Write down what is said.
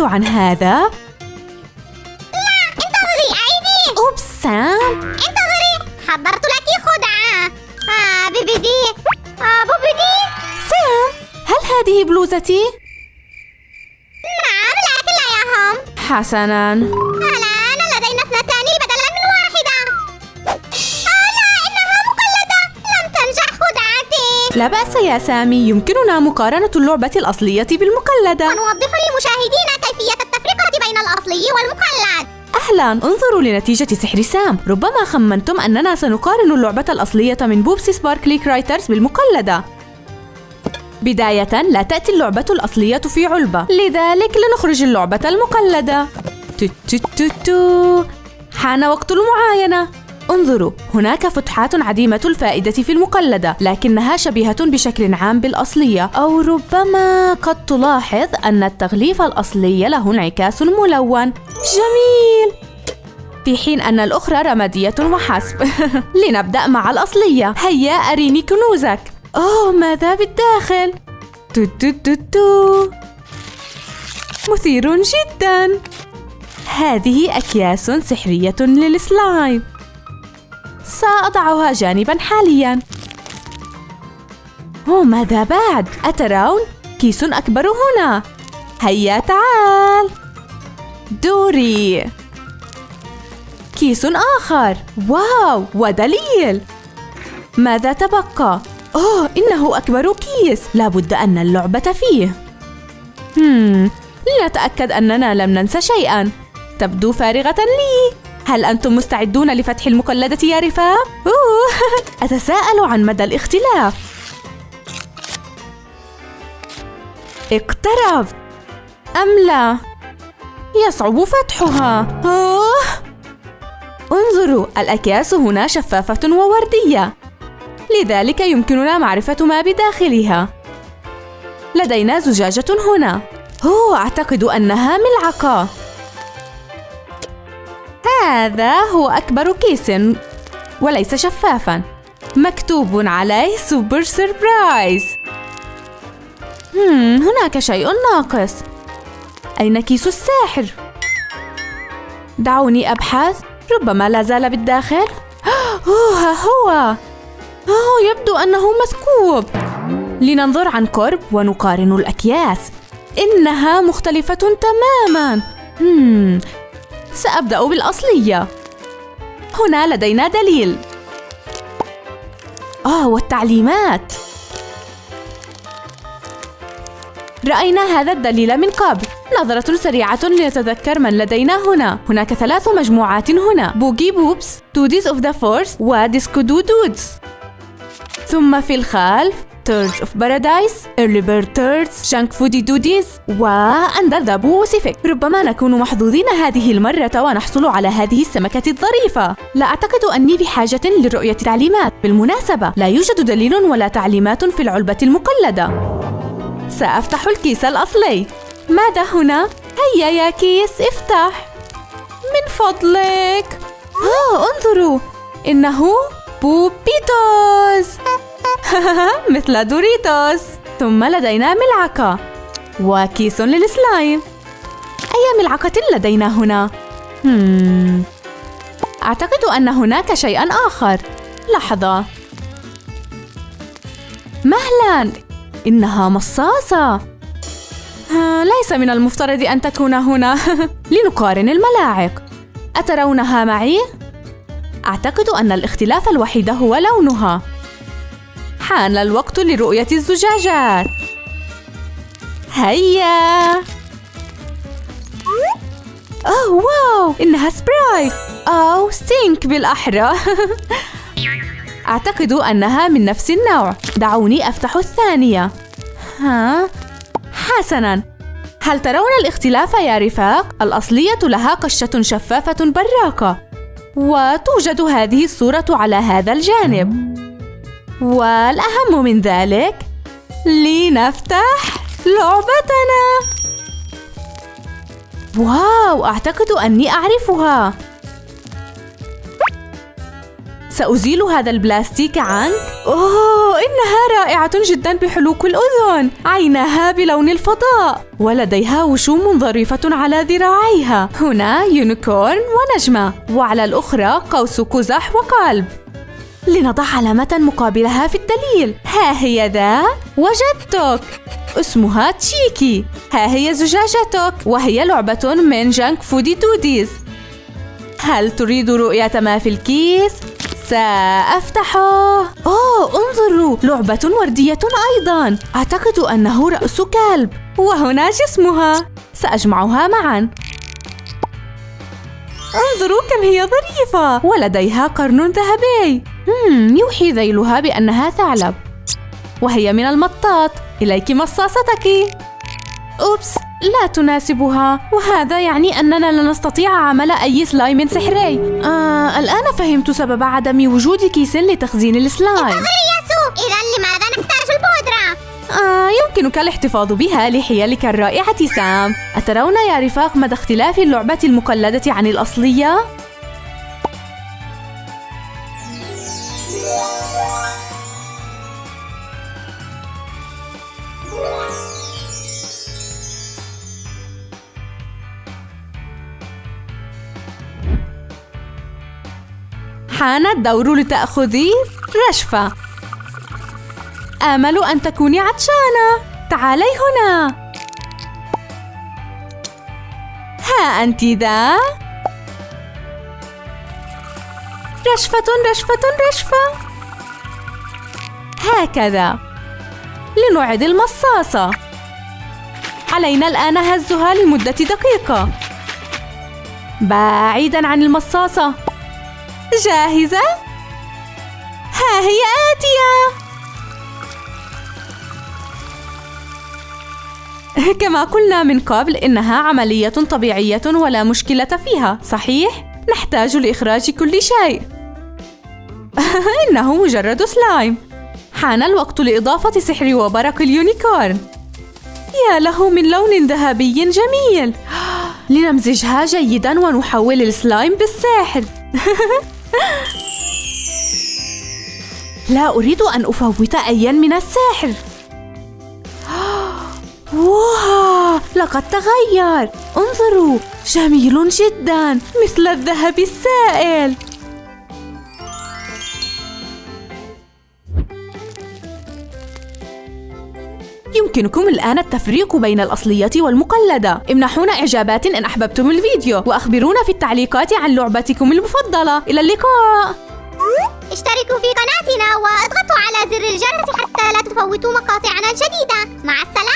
عن هذا؟ لا، انتظري أعيدي. أوبس سام. انتظري، حضرت لك خدعة. بيبيدي. بوبيدي. سام، هل هذه بلوزتي؟ نعم، لكن لا يهم. حسناً. الآن لدينا 2 بدلاً من 1. لا، إنها مقلدة. لم تنجح خدعتي. لا بأس يا سامي، يمكننا مقارنة اللعبة الأصلية بالمقلدة. ونوضح للمشاهدين كيفية التفرقة بين الأصلي والمقلد. أهلاً، انظروا لنتيجة سحر سام. ربما خمنتم أننا سنقارن اللعبة الأصلية من بوبسي سباركلي كرايترز بالمقلدة. بداية، لا تأتي اللعبة الأصلية في علبة، لذلك لنخرج اللعبة المقلدة. تو. حان وقت المعاينة. انظروا، هناك فتحات عديمة الفائدة في المقلدة، لكنها شبيهة بشكل عام بالأصلية، أو ربما قد تلاحظ أن التغليف الأصلي له انعكاس ملون. جميل. في حين أن الأخرى رمادية وحسب. لنبدأ مع الأصلية. هيا أريني كنوزك. أوه، ماذا بالداخل؟ تو. مثير جدا. هذه أكياس سحرية للسلايم. سأضعها جانبا حاليا. أوه، ماذا بعد؟ أترون؟ كيس أكبر هنا. هيا تعال. دوري. كيس آخر. واو، ودليل. ماذا تبقى؟ أوه، إنه أكبر كيس. لابد أن اللعبة فيه. لنتأكد أننا لم ننسى شيئاً. تبدو فارغة لي. هل أنتم مستعدون لفتح المقلدة يا رفاق؟ أتساءل عن مدى الاختلاف. اقترب أم لا؟ يصعب فتحها. انظروا، الأكياس هنا شفافة ووردية، لذلك يمكننا معرفة ما بداخلها. لدينا زجاجة هنا. أعتقد أنها ملعقة. هذا هو أكبر كيس وليس شفافاً. مكتوب عليه سوبر سيربرايز. هناك شيء ناقص. أين كيس الساحر؟ دعوني أبحث. ربما لا زال بالداخل. ها هو. يبدو أنه مثقوب. لننظر عن قرب ونقارن الأكياس. إنها مختلفة تماماً. سأبدأ بالأصلية. هنا لدينا دليل. والتعليمات. رأينا هذا الدليل من قبل. نظرة سريعة لنتذكر من لدينا هنا. هناك 3 مجموعات هنا: بوغي بوبس، توديز اوف ذا فورس، وديسكو دودز. ثم في الخلف تيرز اوف بارادايس، ايرلي بيرد تيرز، جانك فودي دوديز، واندر ذا بوسيفيك. ربما نكون محظوظين هذه المرة ونحصل على هذه السمكة الظريفة. لا أعتقد أني بحاجة لرؤية تعليمات. بالمناسبة، لا يوجد دليل ولا تعليمات في العلبة المقلدة. سأفتح الكيس الأصلي. ماذا هنا؟ هيا يا كيس، افتح من فضلك. انظروا، إنه بوبيتوز. مثل دوريتوس. ثم لدينا ملعقة وكيس للسلايم. أي ملعقة لدينا هنا؟ أعتقد أن هناك شيئاً آخر. لحظة. مهلاً، إنها مصاصة. ليس من المفترض أن تكون هنا. لنقارن الملاعق. أترونها معي؟ أعتقد أن الاختلاف الوحيد هو لونها. حان الوقت لرؤية الزجاجات. هيا. واو، إنها سبرايت أو ستينك بالأحرى. أعتقد أنها من نفس النوع. دعوني أفتح الثانية. حسناً. هل ترون الاختلاف يا رفاق؟ الأصلية لها قشة شفافة براقة، وتوجد هذه الصورة على هذا الجانب. والأهم من ذلك، لنفتح لعبتنا. واو، أعتقد أني أعرفها. سأزيل هذا البلاستيك عنك. أوه، إنها رائعة جدا بحلوق الأذن. عيناها بلون الفضاء، ولديها وشوم ظريفة على ذراعيها. هنا يونيكورن ونجمة، وعلى الأخرى قوس قزح وقلب. لنضع علامة مقابلها في الدليل. ها هي ذا، وجدتك. اسمها تشيكي. ها هي زجاجتك، وهي لعبة من جانك فودي توديز. هل تريد رؤية ما في الكيس؟ سأفتحه. أوه، انظروا، لعبة وردية أيضاً. أعتقد أنه رأس كلب، وهنا جسمها. سأجمعها معاً. انظروا كم هي ظريفة، ولديها قرن ذهبي. يوحي ذيلها بأنها ثعلب، وهي من المطاط. إليك مصاصتك. أوبس، لا تناسبها، وهذا يعني أننا لا نستطيع عمل أي سلايم سحري. الآن فهمت سبب عدم وجود كيس لتخزين السلايم. إذا لماذا نحتاج البودرة؟ يمكنك الاحتفاظ بها لحيالك الرائعة سام. أترون يا رفاق مدى اختلاف اللعبة المقلدة عن الأصلية؟ حان الدور لتأخذي رشفة. آمل أن تكوني عطشانة. تعالي هنا. ها أنت ذا. رشفة رشفة رشفة. هكذا. لنعد المصاصة. علينا الآن هزها لمدة دقيقة. بعيداً عن المصاصة. جاهزة؟ ها هي آتية. كما قلنا من قبل، إنها عملية طبيعية ولا مشكلة فيها، صحيح؟ نحتاج لإخراج كل شيء. إنه مجرد سلايم. حان الوقت لإضافة سحر وبرق اليونيكورن. يا له من لون ذهبي جميل. لنمزجها جيداً ونحول السلايم بالساحر. لا أريد أن أفوت أياً من الساحر. واو، لقد تغير. انظروا، جميل جداً، مثل الذهب السائل. يمكنكم الآن التفريق بين الأصلية والمقلدة. امنحونا إعجابات إن أحببتم الفيديو، وأخبرونا في التعليقات عن لعبتكم المفضلة. إلى اللقاء. اشتركوا في قناتنا واضغطوا على زر الجرس حتى لا تفوتوا مقاطعنا الجديدة. مع السلامة.